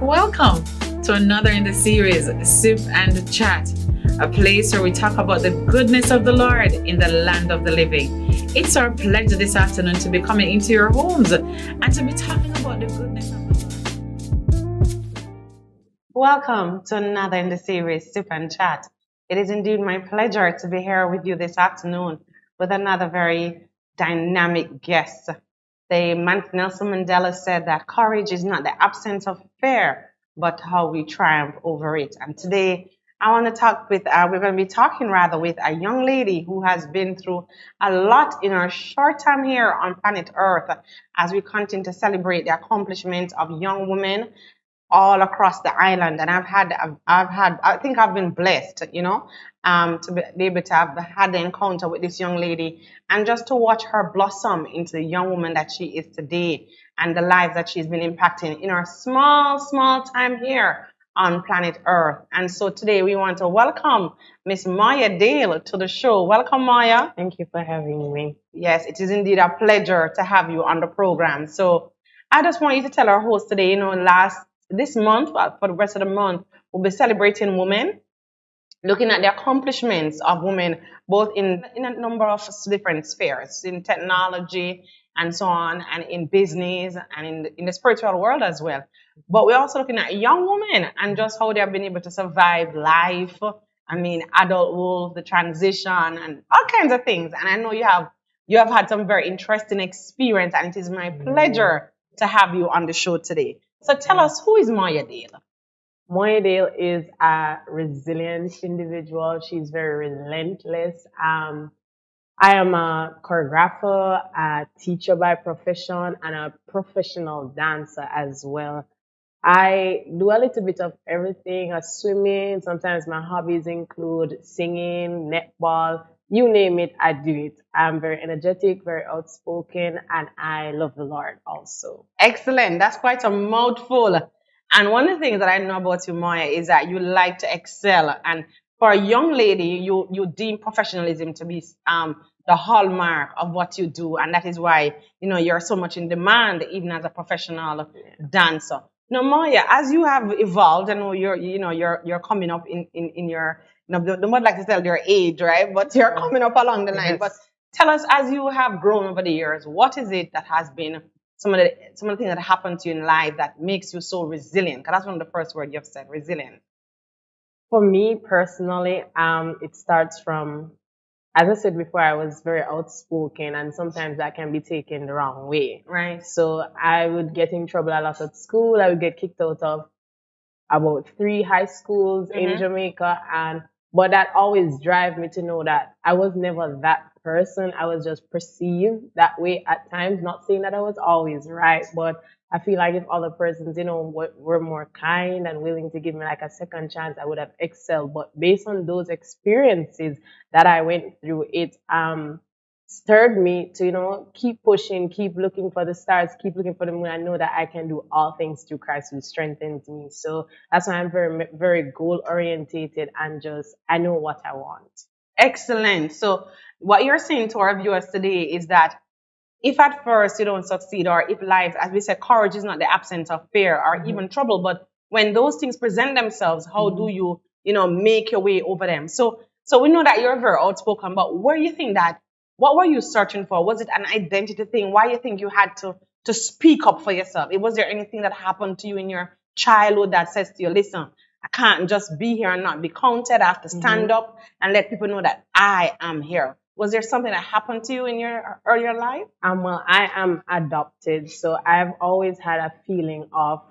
Welcome to another in the series, Sip and Chat, a place where we talk about the goodness of the Lord in the land of the living. It's our pleasure this afternoon to be coming into your homes and to be talking about the goodness of the Lord. Welcome to another in the series, Sip and Chat. It is indeed my pleasure to be here with you this afternoon with another very dynamic guest. Nelson Mandela said that courage is not the absence of fear, but how we triumph over it. And today, I want to we're going to be talking rather with a young lady who has been through a lot in her short time here on planet Earth as we continue to celebrate the accomplishments of young women all across the island. And I think I've been blessed, to be able to have had the encounter with this young lady and just to watch her blossom into the young woman that she is today and the lives that she's been impacting in her small, small time here on planet Earth. And so today we want to welcome Miss Moya Dale to the show. Welcome, Moya. Thank you for having me. Yes, it is indeed a pleasure to have you on the program. So I just want you to tell our host today, this month, for the rest of the month, we'll be celebrating women, looking at the accomplishments of women, both in a number of different spheres, in technology and so on, and in business and in the spiritual world as well. But we're also looking at young women and just how they have been able to survive life. I mean, adulthood, the transition, and all kinds of things. And I know you have had some very interesting experience, and it is my pleasure to have you on the show today. So tell us, who is Maya Dale? Moya Dale is a resilient individual. She's very relentless. I am a choreographer, a teacher by profession, and a professional dancer as well. I do a little bit of everything, swimming. Sometimes my hobbies include singing, netball, you name it, I do it. I'm very energetic, very outspoken, and I love the Lord also. Excellent. That's quite a mouthful. And one of the things that I know about you, Maya, is that you like to excel. And for a young lady, you deem professionalism to be the hallmark of what you do, and that is why you're so much in demand, even as a professional dancer. Now, Maya, as you have evolved, I know you're coming up in your the mud like to tell your age, right? But you're coming up along the line. But tell us, as you have grown over the years, what is it that has been some of the things that happened to you in life that makes you so resilient? Because that's one of the first words you've said, resilient. For me personally, it starts from, as I said before, I was very outspoken, and sometimes that can be taken the wrong way. Right. So I would get in trouble a lot at school. I would get kicked out of about 3 high schools in Jamaica, and but that always drive me to know that I was never that person. I was just perceived that way at times. Not saying that I was always right, but I feel like if other persons, were more kind and willing to give me like a second chance, I would have excelled. But based on those experiences that I went through, it stirred me to keep pushing, keep looking for the stars, keep looking for the moon. I know that I can do all things through Christ who strengthens me. So that's why I'm very very goal orientated, and just I know what I want. Excellent. So what you're saying to our viewers today is that if at first you don't succeed, or if life, as we said, courage is not the absence of fear or even trouble, but when those things present themselves, how do you make your way over them? So we know that you're very outspoken, but where you think that, what were you searching for? Was it an identity thing? Why you think you had to speak up for yourself? Was there anything that happened to you in your childhood that says to you, listen, I can't just be here and not be counted. I have to stand up and let people know that I am here. Was there something that happened to you in your earlier life? Well, I am adopted, so I've always had a feeling of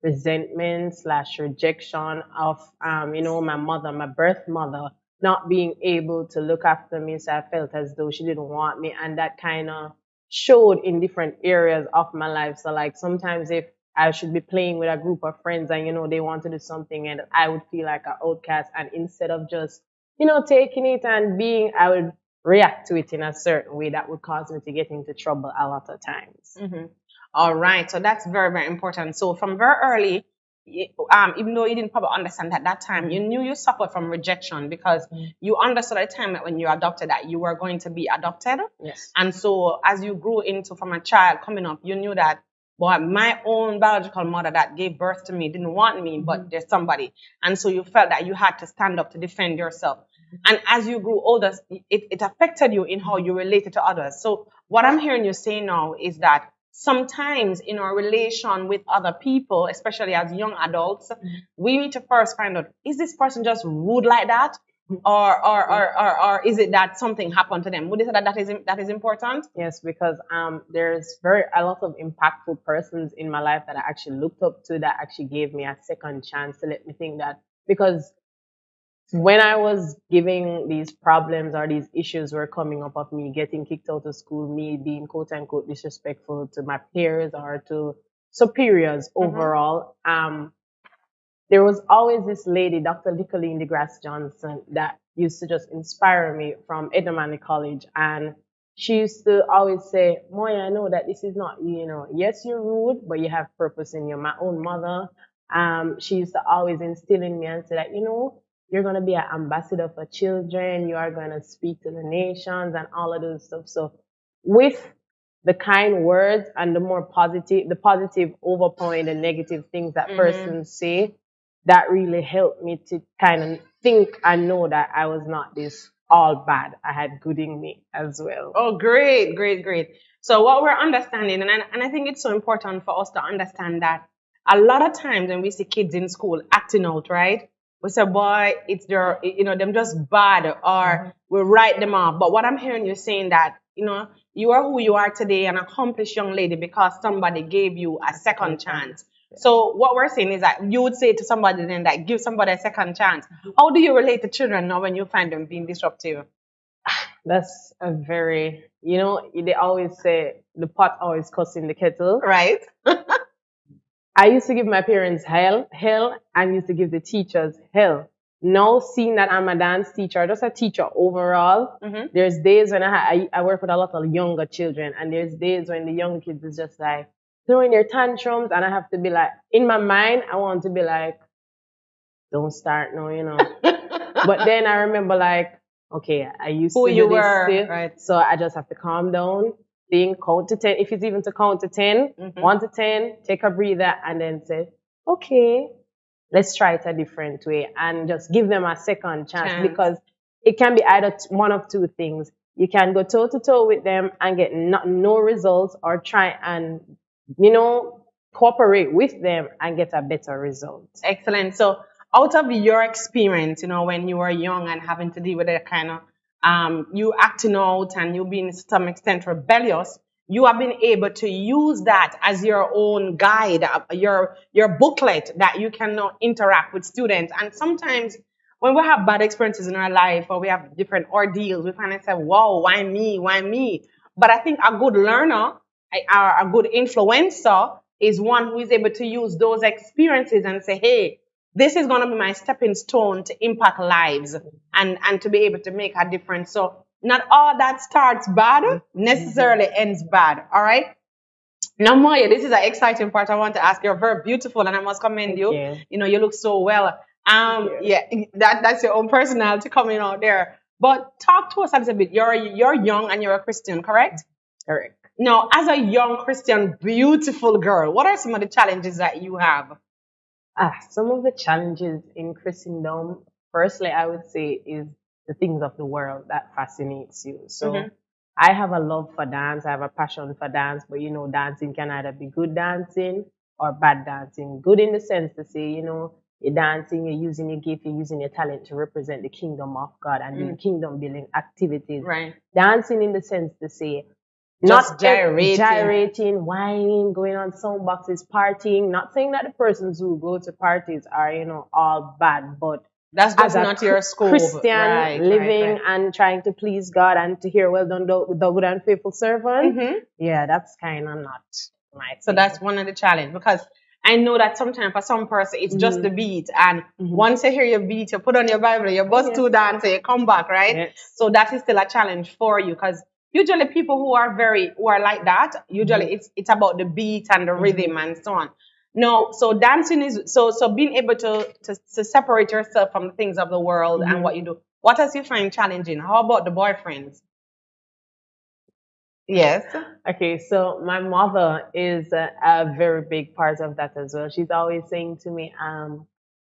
resentment slash rejection of, my mother, my birth mother, not being able to look after me. So I felt as though she didn't want me, and that kind of showed in different areas of my life. So like sometimes if I should be playing with a group of friends and they want to do something, and I would feel like an outcast, and instead of just taking it and I would react to it in a certain way that would cause me to get into trouble a lot of times. All right. So that's very, very important. So from very early, even though you didn't probably understand at that time, you knew you suffered from rejection because you understood at the time that when you adopted that you were going to be adopted. Yes. And so as you grew into from a child coming up, you knew that but my own biological mother that gave birth to me didn't want me, but there's somebody. And so you felt that you had to stand up to defend yourself. And as you grew older, it affected you in how you related to others. So what I'm hearing you say now is that sometimes in our relation with other people, especially as young adults, we need to first find out, is this person just rude like that? Or is it that something happened to them? Would you say that that is important? Yes, because there's a lot of impactful persons in my life that I actually looked up to that actually gave me a second chance to let me think that, because when I was giving these problems or these issues were coming up of me getting kicked out of school, me being quote unquote disrespectful to my peers or to superiors overall, there was always this lady, Dr. Nicolene DeGrasse Johnson, that used to just inspire me from Edamani College. And she used to always say, Moya, I know that this is not, yes, you're rude, but you have purpose in you. My own mother, she used to always instill in me and say that, you're going to be an ambassador for children. You are going to speak to the nations and all of those stuff. So with the kind words and the positive overpowering the negative things that persons say, that really helped me to kind of think and know that I was not this all bad. I had good in me as well. Oh, great, great, great. So what we're understanding, and I think it's so important for us to understand that a lot of times when we see kids in school acting out, right? We say, boy, it's their, them just bad, or we write them off. But what I'm hearing you saying that, you are who you are today, an accomplished young lady, because somebody gave you a second chance. So what we're saying is that you would say to somebody then that give somebody a second chance. How do you relate to children now when you find them being disruptive? That's a very, they always say the pot always cussing the kettle. Right. I used to give my parents hell, and used to give the teachers hell. Now, seeing that I'm a dance teacher, just a teacher overall, there's days when I work with a lot of younger children, and there's days when the young kids is just like throwing their tantrums, and I have to be like, in my mind, I want to be like, don't start now, But then I remember like, okay, I used Who to you do this were, still, right. so I just have to calm down, think, count to 10. If it's even to count to 10, 1 to 10, take a breather, and then say, okay, let's try it a different way, and just give them a second chance. Because it can be either one of two things. You can go toe to toe with them and get no results, or try and, cooperate with them and get a better result. Excellent. So out of your experience, when you were young and having to deal with that kind of, you acting out and you being to some extent rebellious, you have been able to use that as your own guide, your booklet that you can now interact with students. And sometimes when we have bad experiences in our life or we have different ordeals, we find ourselves, wow, why me? Why me? But I think a good learner, a good influencer, is one who is able to use those experiences and say, hey, this is going to be my stepping stone to impact lives and to be able to make a difference. So not all that starts bad necessarily ends bad. All right. Now, Moya, this is an exciting part I want to ask. You're very beautiful and I must commend you. You look so well. Yeah, that's your own personality coming out there. But talk to us a little bit. You're young and you're a Christian, correct? Correct. Now, as a young Christian, beautiful girl, what are some of the challenges that you have? Some of the challenges in Christendom, firstly, I would say is the things of the world that fascinates you. So I have a love for dance. I have a passion for dance, but dancing can either be good dancing or bad dancing. Good in the sense to say, you're dancing, you're using your gift, you're using your talent to represent the kingdom of God and doing kingdom building activities. Right. Dancing in the sense to say, Just not gyrating, whining, going on sound boxes, partying. Not saying that the persons who go to parties are, all bad, but that's just not your scope. Christian living and trying to please God and to hear well done, thou good and faithful servant. Yeah, that's kind of not my thing. So that's one of the challenges, because I know that sometimes for some person it's just the beat, and once you hear your beat, you put on your Bible, you bust to dance, and you come back, right? Yes. So that is still a challenge for you, because usually people who are like that, usually it's about the beat and the rhythm and so on. No, so dancing is so being able to separate yourself from the things of the world and what you do. What else you find challenging? How about the boyfriends? Yes. Okay, so my mother is a very big part of that as well. She's always saying to me,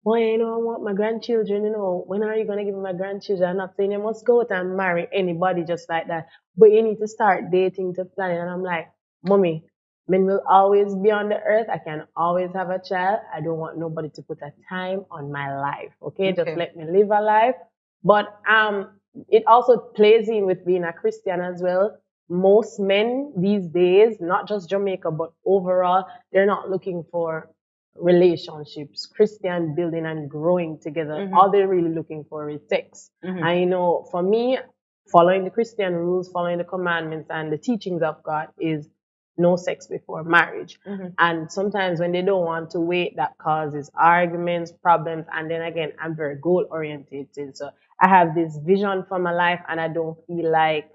boy, I want my grandchildren, when are you going to give me my grandchildren? I'm not saying you must go out and marry anybody just like that, but you need to start dating to plan it. And I'm like, Mommy, men will always be on the earth. I can always have a child. I don't want nobody to put a time on my life. Okay, just Okay. let me live a life. But it also plays in with being a Christian as well. Most men these days, not just Jamaica, but overall, they're not looking for relationships, Christian building and growing together. All they're really looking for is sex. Mhm. And for me, following the Christian rules, following the commandments and the teachings of God is no sex before marriage. And sometimes when they don't want to wait, that causes arguments, problems. And then again, I'm very goal oriented. So I have this vision for my life and I don't feel like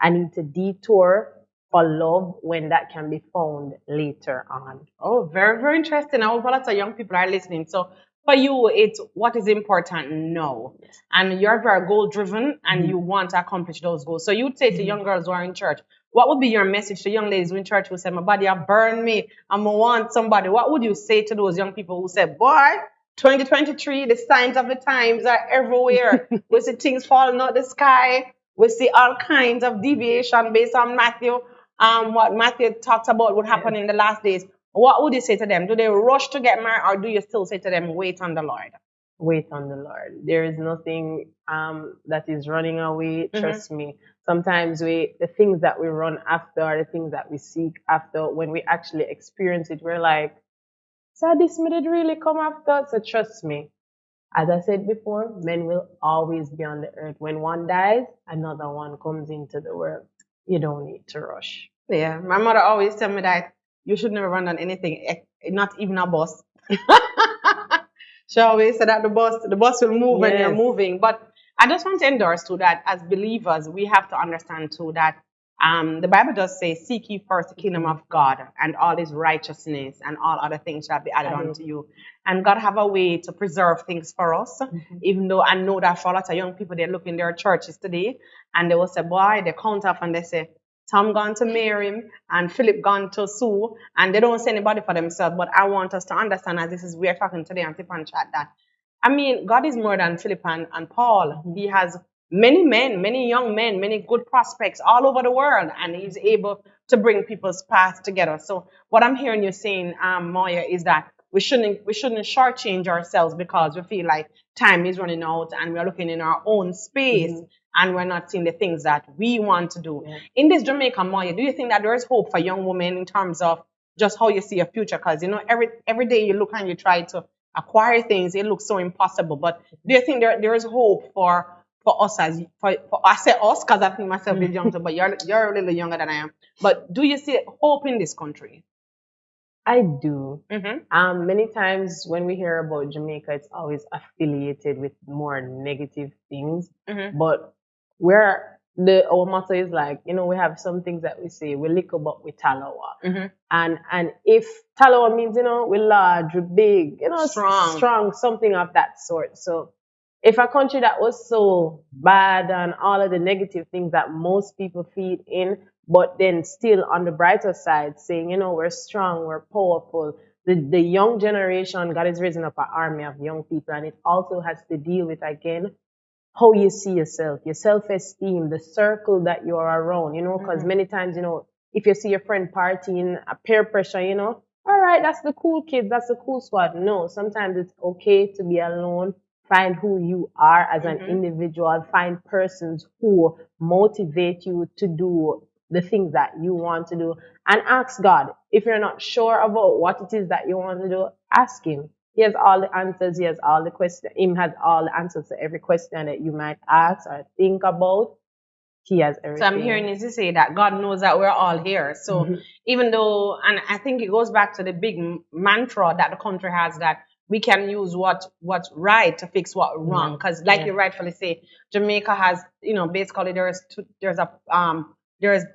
I need to detour for love when that can be found later on. Oh, very, very interesting. I hope lots of young people are listening. So for you, it's what is important now. And you're very goal driven and you want to accomplish those goals. So you'd say to young girls who are in church, what would be your message to young ladies who in church who say, my body have burned me, I'm gonna want somebody? What would you say to those young people who say, boy, 2023, the signs of the times are everywhere. We see things falling out the sky. We see all kinds of deviation based on Matthew. What Matthew talks about would happen in the last days. What would you say to them? Do they rush to get married, or do you still say to them, wait on the Lord? Wait on the Lord. There is nothing that is running away. Trust me. Sometimes the things that we run after are the things that we seek after. When we actually experience it, we're like, so this did really come after. So trust me. As I said before, men will always be on the earth. When one dies, another one comes into the world. You don't need to rush. Yeah, my mother always tell me that you should never run on anything, not even a bus. She always said that the bus will move when you're Yes. moving. But I just want to endorse too that as believers, we have to understand too that the Bible does say, seek ye first the kingdom of God and all his righteousness and all other things shall be added unto you. And God have a way to preserve things for us. Even though I know that for a lot of young people, they look in their churches today and they will say, boy, they count off and they say, Tom gone to Mary and Philip gone to Sue, and they don't say anybody for themselves. But I want us to understand, as this is we are talking today on Tip and Chat, that I mean, God is more than Philip and Paul. He has many men, many young men, many good prospects all over the world, and he's able to bring people's paths together. So what I'm hearing you saying, Moya, is that we shouldn't shortchange ourselves because we feel like time is running out and we're looking in our own space and we're not seeing the things that we want to do. In this Jamaica, Moya, do you think that there is hope for young women in terms of just how you see your future? Because every day you look and you try to acquire things, it looks so impossible. But do you think there is hope for us for I say us because I think myself is younger, but you're a little younger than I am. But do you see hope in this country? I do. Many times when we hear about Jamaica, it's always affiliated with more negative things. But our motto is like, we have some things that we say, we lick but we talawa. And if talawa means, we large, we big, strong, something of that sort. So if a country that was so bad and all of the negative things that most people feed in, but then still on the brighter side saying, we're strong, we're powerful. The young generation, God is raising up an army of young people, and it also has to deal with, again, how you see yourself, your self-esteem, the circle that you are around, because many times, if you see your friend partying, a peer pressure, all right, that's the cool kids, that's the cool squad. No, sometimes it's okay to be alone. Find who you are as an individual. Find persons who motivate you to do the things that you want to do. And ask God. If you're not sure about what it is that you want to do, ask Him. He has all the answers. He has all the questions. Him has all the answers to every question that you might ask or think about. He has everything. So I'm hearing you to say that God knows that we're all here. So even though, and I think it goes back to the big mantra that the country has, that we can use what's right to fix what's wrong. Because like you rightfully say, Jamaica has, basically there's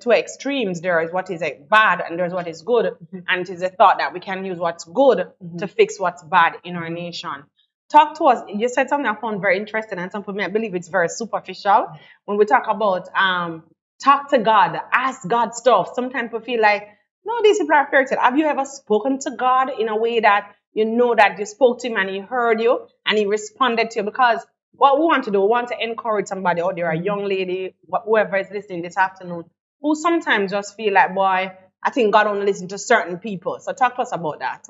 two extremes. There is what is bad and there's what is good. And it is a thought that we can use what's good to fix what's bad in our nation. Talk to us. You said something I found very interesting, and something I believe it's very superficial when we talk about talk to God, ask God stuff. Sometimes people feel like, no, these people are fairy tale. Have you ever spoken to God in a way that you know that you spoke to him and he heard you and he responded to you? Because what we want to do, we want to encourage somebody out there, a young lady, whoever is listening this afternoon, who sometimes just feel like, boy, I think God only listens to certain people. So talk to us about that.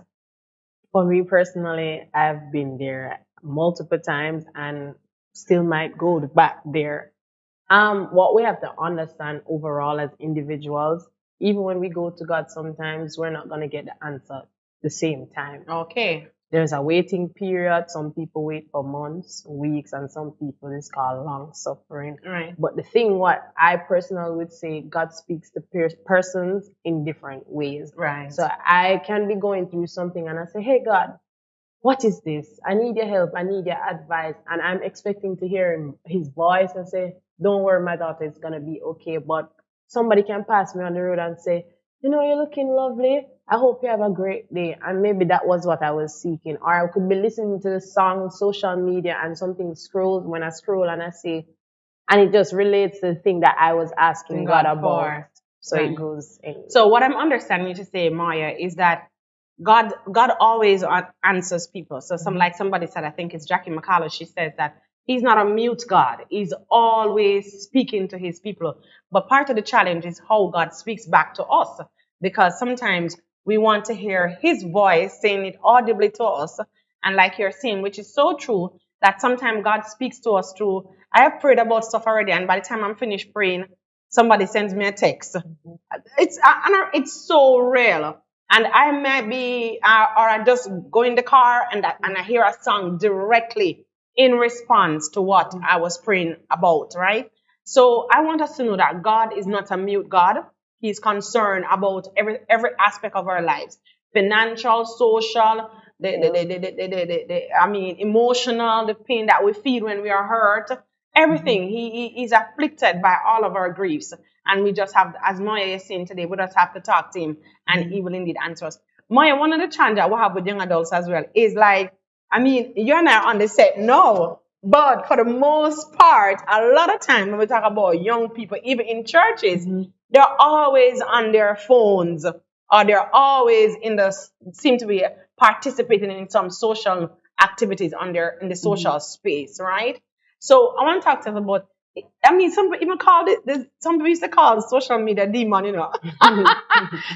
For me personally, I've been there multiple times and still might go back there. What we have to understand overall as individuals, even when we go to God, sometimes we're not going to get the answer the same time. Okay. There's a waiting period. Some people wait for months, weeks, and some people it's called long suffering. Right. But the thing, what I personally would say, God speaks to persons in different ways. Right. So I can be going through something and I say, hey, God, what is this? I need your help. I need your advice. And I'm expecting to hear his voice and say, don't worry, my daughter, it's going to be okay. But somebody can pass me on the road and say, you know, you're looking lovely. I hope you have a great day. And maybe that was what I was seeking. Or I could be listening to the song on social media and something scrolls when I scroll and I say, and it just relates to the thing that I was asking God about. For. So Right. it goes in. So what I'm understanding you to say, Moya, is that God always answers people. So like somebody said, I think it's Jackie McCullough, she says that he's not a mute God. He's always speaking to his people. But part of the challenge is how God speaks back to us. Because sometimes we want to hear his voice saying it audibly to us. And like you're saying, which is so true, that sometimes God speaks to us through, I have prayed about stuff already, and by the time I'm finished praying, somebody sends me a text. It's so real. And I might be, or I just go in the car and I hear a song directly in response to what I was praying about, right? So I want us to know that God is not a mute God. He's concerned about every aspect of our lives, financial, social, emotional, the pain that we feel when we are hurt, everything. He's afflicted by all of our griefs. And we just have, as Moya is saying today, we just have to talk to him and he will indeed answer us. Moya, one of the challenges we have with young adults as well is like, you and I are on the set now, but for the most part, a lot of time when we talk about young people, even in churches, they're always on their phones or they're always seem to be participating in some social activities in the social space, right? So I want to talk to us about, some people even call some people used to call social media demon, you know.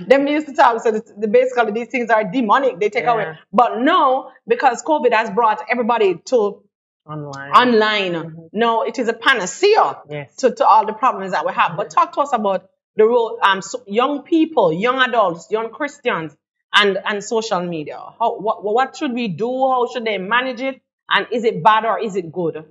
Them used to talk, so basically these things are demonic, they take away. But no, because COVID has brought everybody to online. No, it is a panacea to all the problems that we have. But talk to us about the role, young people, young adults, young Christians, and social media. What should we do? How should they manage it? And is it bad or is it good?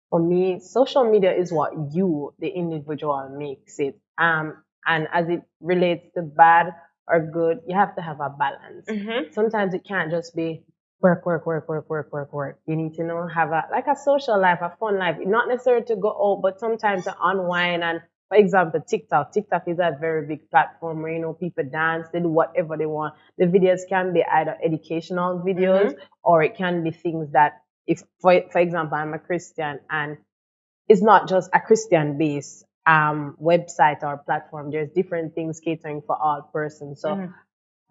For me, social media is what you, the individual, makes it. And as it relates to bad or good, you have to have a balance. Sometimes it can't just be work. You need to have a social life, a fun life. Not necessarily to go out, but sometimes to unwind. And for example, TikTok. TikTok is a very big platform where, people dance, they do whatever they want. The videos can be either educational videos or it can be things that, if, for example, I'm a Christian and it's not just a Christian based website or platform. There's different things catering for all persons. So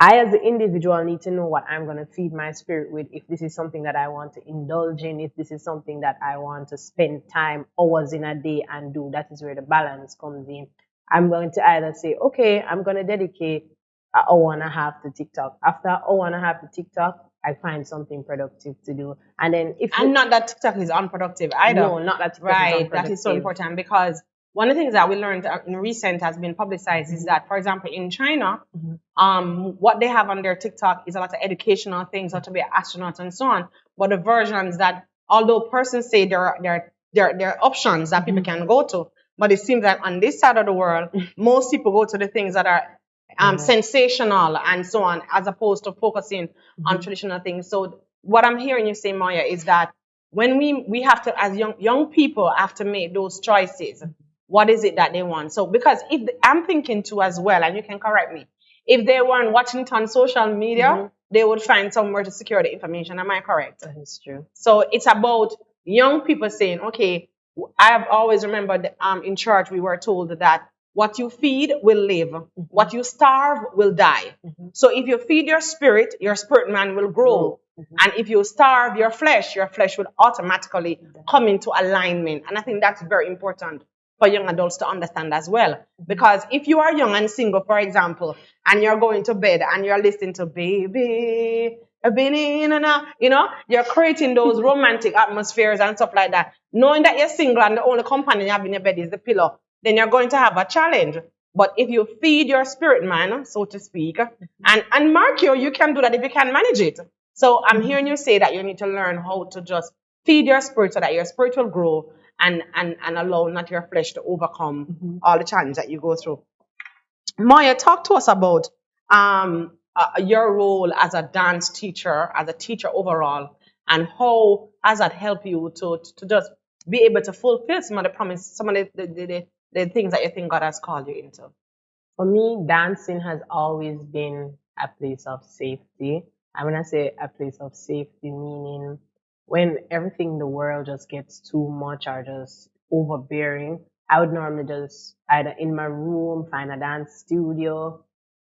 I, as the individual, need to know what I'm going to feed my spirit with. If this is something that I want to indulge in, if this is something that I want to spend time, hours in a day and do, that is where the balance comes in. I'm going to either say, okay, I'm going to dedicate an hour and a half to TikTok. After an hour and a half to TikTok, I find something productive to do. And then not that TikTok is unproductive either. No, not that TikTok is unproductive. That is so important, because one of the things that we learned in recent has been publicized is that, for example, in China, what they have on their TikTok is a lot of educational things, how to be an astronaut and so on. But the versions that, although persons say there are options that people can go to, but it seems that on this side of the world, most people go to the things that are sensational and so on, as opposed to focusing on traditional things. So what I'm hearing you say, Moya, is that when we have to, as young people, have to make those choices. What is it that they want? So, because I'm thinking too as well, and you can correct me, if they weren't watching it on social media, they would find somewhere to secure the information. Am I correct? That is true. So it's about young people saying, okay, I've always remembered in church we were told that what you feed will live, what you starve will die. So if you feed your spirit man will grow. And if you starve your flesh will automatically come into alignment. And I think that's very important for young adults to understand as well. Because if you are young and single, for example, and you're going to bed and you're listening to baby, I've been in and out, you're creating those romantic atmospheres and stuff like that. Knowing that you're single and the only companion you have in your bed is the pillow, then you're going to have a challenge. But if you feed your spirit man, so to speak, and mark you can do that if you can manage it. So I'm hearing you say that you need to learn how to just feed your spirit so that your spirit will grow and allow not your flesh to overcome all the challenges that you go through. Moya, talk to us about your role as a dance teacher, as a teacher overall, and how has that helped you to just be able to fulfill some of the promise, some of the things that you think God has called you into? For me, dancing has always been a place of safety. And when I say a place of safety, meaning when everything in the world just gets too much or just overbearing, I would normally just either in my room find a dance studio,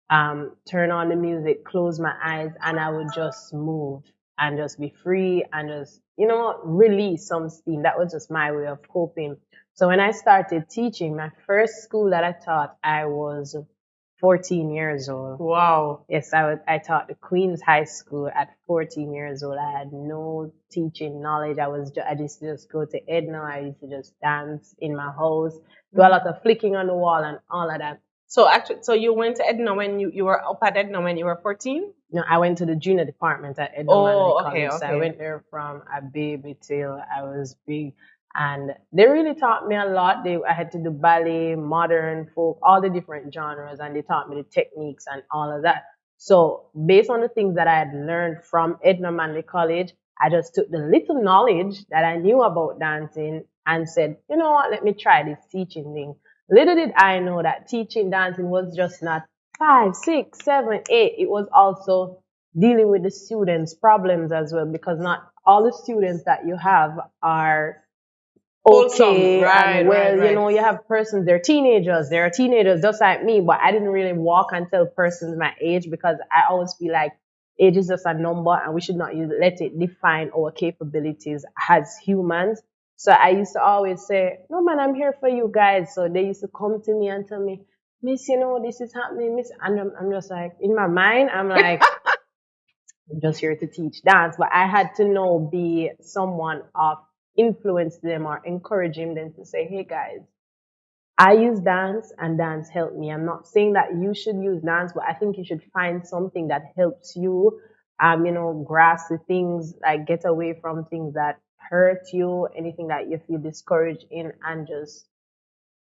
turn on the music, close my eyes, and I would just move and just be free and just, release some steam. That was just my way of coping. So when I started teaching, my first school that I taught, I was 14 years old. Wow. Yes, I taught the Queen's High School at 14 years old. I had no teaching knowledge. I used to just go to Edna. I used to just dance in my house, do a lot of flicking on the wall and all of that. So actually, so you went to Edna when you were up at Edna when you were 14? No, I went to the junior department at Edna Oh, Manley College. okay. So I went there from a baby till I was big. And they really taught me a lot. I had to do ballet, modern, folk, all the different genres, and they taught me the techniques and all of that. So based on the things that I had learned from Edna Manley College, I just took the little knowledge that I knew about dancing and said, you know what, let me try this teaching thing. Little did I know that teaching dancing was just not 5, 6, 7, 8. It was also dealing with the students' problems as well, because not all the students that you have are okay Right, and well, right. you have persons, they're teenagers just like me, but I didn't really walk and tell persons my age because I always feel like age is just a number and we should not let it define our capabilities as humans. So I used to always say, no man, I'm here for you guys. So they used to come to me and tell me, Miss, this is happening, Miss. And I'm just like, in my mind, I'm like, I'm just here to teach dance, but I had to be someone of influence them or encouraging them to say, hey guys, I use dance and dance helped me. I'm not saying that you should use dance, but I think you should find something that helps you, grasp the things, like get away from things that hurt you, anything that you feel discouraged in, and just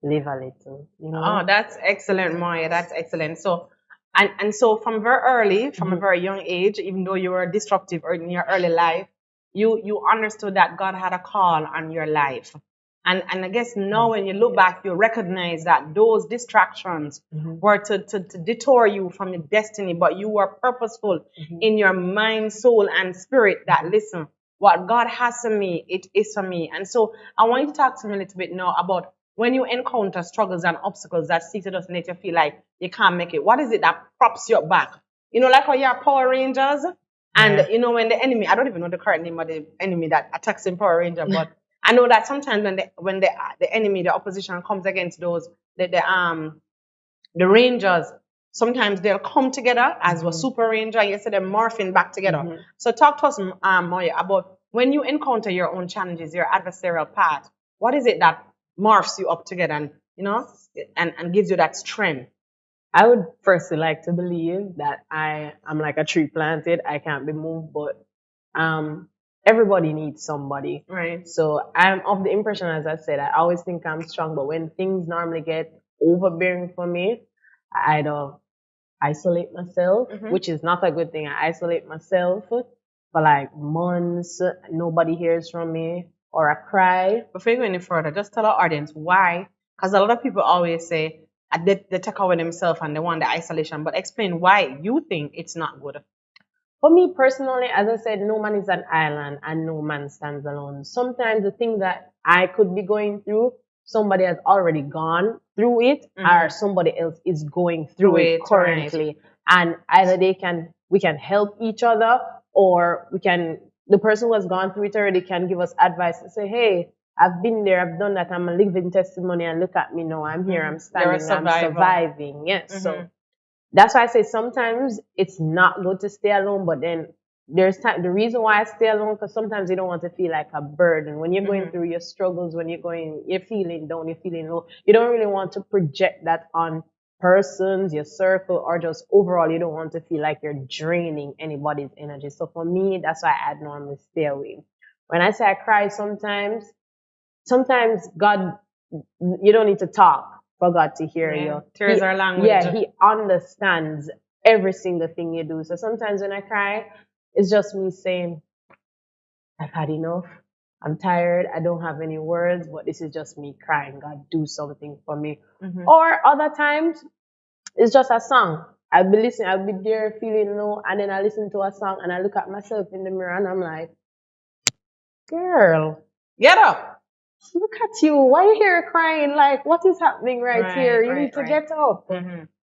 live a little. Oh, that's excellent, Moya. That's excellent. So, and so from very early, from a very young age, even though you were disruptive in your early life, you understood that God had a call on your life. And I guess now when you look back, you recognize that those distractions were to detour you from your destiny, but you were purposeful in your mind, soul, and spirit that listen, what God has for me, it is for me. And so I want you to talk to me a little bit now about when you encounter struggles and obstacles that seem to just make you feel like you can't make it. What is it that props you back? Like how you're Power Rangers, and when the enemy, I don't even know the correct name of the enemy that attacks in Power Ranger, but I know that sometimes when the enemy, the opposition comes against those the Rangers, sometimes they'll come together as a Super Ranger. You see them morphing back together. So talk to us, Moya, about when you encounter your own challenges, your adversarial path. What is it that morphs you up together and and gives you that strength? I would firstly like to believe that I'm like a tree planted. I can't be moved, but everybody needs somebody. Right. So I'm of the impression, as I said, I always think I'm strong, but when things normally get overbearing for me, I either isolate myself, which is not a good thing. I isolate myself for like months. Nobody hears from me, or I cry. Before you go any further, just tell our audience why. Because a lot of people always say they take away themselves and they want the isolation. But explain why you think it's not good. For me personally, as I said, no man is an island and no man stands alone. Sometimes the thing that I could be going through, somebody has already gone through it, or somebody else is going through it currently. And either we can help each other, or the person who has gone through it already can give us advice and say, hey, I've been there, I've done that, I'm a living testimony, and look at me now, I'm here, I'm standing, I'm surviving. Yes. So that's why I say sometimes it's not good to stay alone, but then there's time. The reason why I stay alone, because sometimes you don't want to feel like a burden when you're going through your struggles, when you're feeling down, you're feeling low. You don't really want to project that on persons, your circle, or just overall. You don't want to feel like you're draining anybody's energy. So for me, that's why I normally stay away. When I say I cry, sometimes God, you don't need to talk for God to hear you. Tears are language. Yeah, He understands every single thing you do. So sometimes when I cry, it's just me saying, I've had enough. I'm tired. I don't have any words, but this is just me crying. God, do something for me. Or other times, it's just a song. I'll be there feeling low, and then I listen to a song and I look at myself in the mirror and I'm like, girl, get up. Look at you. Why are you here crying? Like, what is happening right here? You need to get up.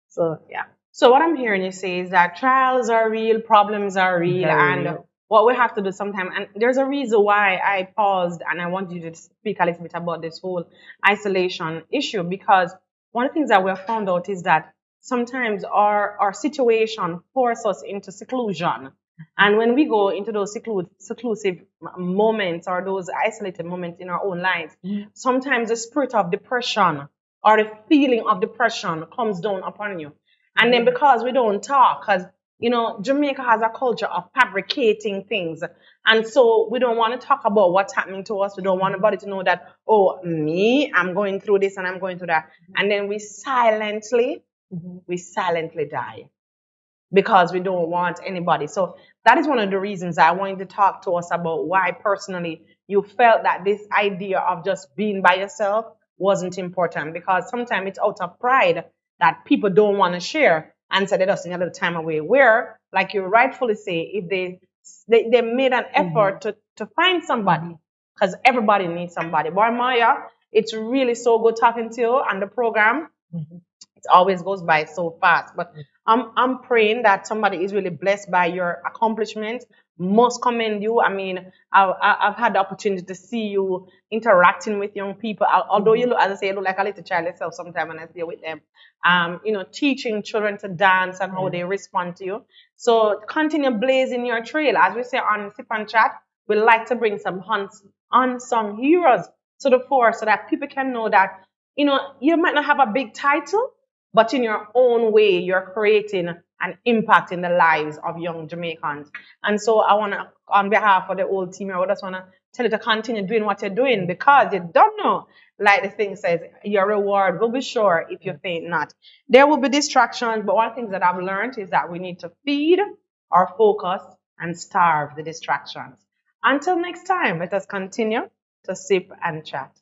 So, yeah. So what I'm hearing you say is that trials are real, problems are real, and what we have to do sometimes, and there's a reason why I paused and I want you to speak a little bit about this whole isolation issue, because one of the things that we have found out is that sometimes our situation forces us into seclusion. And when we go into those seclusive moments or those isolated moments in our own lives, sometimes the spirit of depression or the feeling of depression comes down upon you. And then because we don't talk, because Jamaica has a culture of fabricating things. And so we don't want to talk about what's happening to us. We don't want anybody to know that, oh, I'm going through this and I'm going through that. And then we silently die because we don't want anybody. So that is one of the reasons I wanted to talk to us about why personally you felt that this idea of just being by yourself wasn't important, because sometimes it's out of pride that people don't want to share and so they just need a little time away. Where, like you rightfully say, if they made an effort to find somebody, because everybody needs somebody. Boy, Moya, it's really so good talking to you on the program. It always goes by so fast. But I'm praying that somebody is really blessed by your accomplishments. Must commend you. I mean, I've had the opportunity to see you interacting with young people. Although you look, as I say, you look like a little child yourself sometimes when I stay with them. Teaching children to dance and how they respond to you. So continue blazing your trail. As we say on Sip and Chat, we like to bring some unsung heroes to the fore so that people can know that, you might not have a big title, but in your own way, you're creating an impact in the lives of young Jamaicans. And so I want to, on behalf of the whole team, I just want to tell you to continue doing what you're doing, because you don't know, like the thing says, your reward will be sure if you faint not. There will be distractions, but one of the things that I've learned is that we need to feed our focus and starve the distractions. Until next time, let us continue to sip and chat.